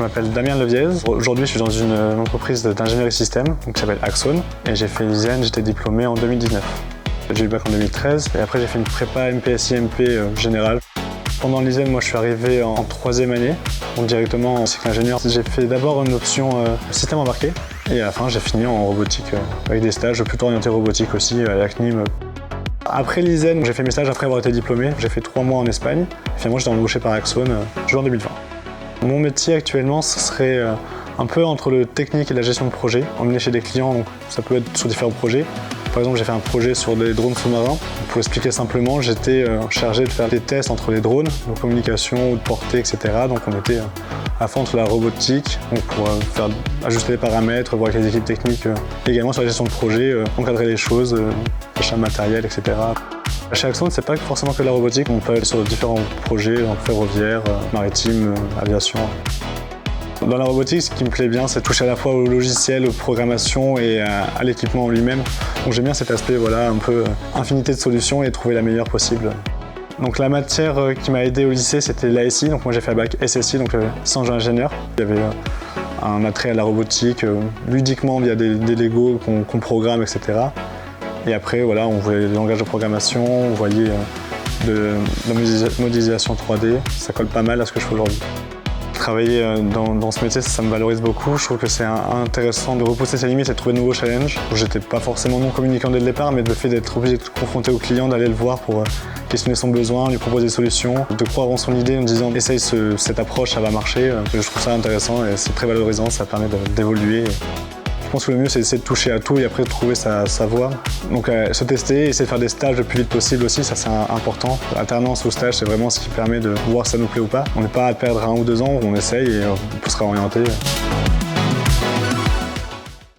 m'appelle Damien Leviez. Aujourd'hui, je suis dans une entreprise d'ingénierie système qui s'appelle Axone et j'ai fait l'ISEN, j'étais diplômé en 2019. J'ai eu le bac en 2013 et après j'ai fait une prépa MPSI-MP générale. Pendant l'ISEN, moi je suis arrivé en troisième année, donc directement en cycle ingénieur. J'ai fait d'abord une option système embarqué et à la fin j'ai fini en robotique avec des stages plutôt orientés robotique aussi à la CNIM. Après l'ISEN, j'ai fait mes stages après avoir été diplômé. J'ai fait 3 mois en Espagne. Finalement, j'étais embauché par Axone juin 2020. Mon métier actuellement, ce serait un peu entre le technique et la gestion de projet. Emmener chez des clients, donc ça peut être sur différents projets. Par exemple, j'ai fait un projet sur des drones sous-marins. Pour expliquer simplement, j'étais chargé de faire des tests entre les drones, de communication ou de portée, etc. Donc on était à fond sur la robotique, donc pour faire ajuster les paramètres, voir avec les équipes techniques, également sur la gestion de projet, encadrer les choses, achat de matériel, etc. Chez Axone, c'est pas forcément que de la robotique, on peut aller sur différents projets, ferroviaires, maritimes, aviation. Dans la robotique, ce qui me plaît bien, c'est toucher à la fois au logiciel, aux programmations et à l'équipement en lui-même. Donc j'aime bien cet aspect, voilà, un peu infinité de solutions et trouver la meilleure possible. Donc la matière qui m'a aidé au lycée, c'était l'ASI. Donc moi j'ai fait un bac SSI, donc sciences ingénieur. Il y avait un attrait à la robotique, ludiquement via des Lego qu'on programme, etc. Et après, voilà, on voyait des langages de programmation, on voyait de la modélisation 3D. Ça colle pas mal à ce que je fais aujourd'hui. Travailler dans ce métier, ça me valorise beaucoup. Je trouve que c'est intéressant de repousser ses limites et de trouver de nouveaux challenges. J'étais pas forcément non communicant dès le départ, mais le fait d'être obligé de confronter au client, d'aller le voir pour questionner son besoin, lui proposer des solutions, de croire en son idée en disant « essaye cette approche, ça va marcher ». Je trouve ça intéressant et c'est très valorisant, ça permet d'évoluer. Je pense que le mieux, c'est d'essayer de toucher à tout et après de trouver sa voie. Donc se tester, essayer de faire des stages le plus vite possible aussi, ça c'est important. Alternance ou stage, c'est vraiment ce qui permet de voir si ça nous plaît ou pas. On n'est pas à perdre 1 ou 2 ans, on essaye et on peut se réorienter.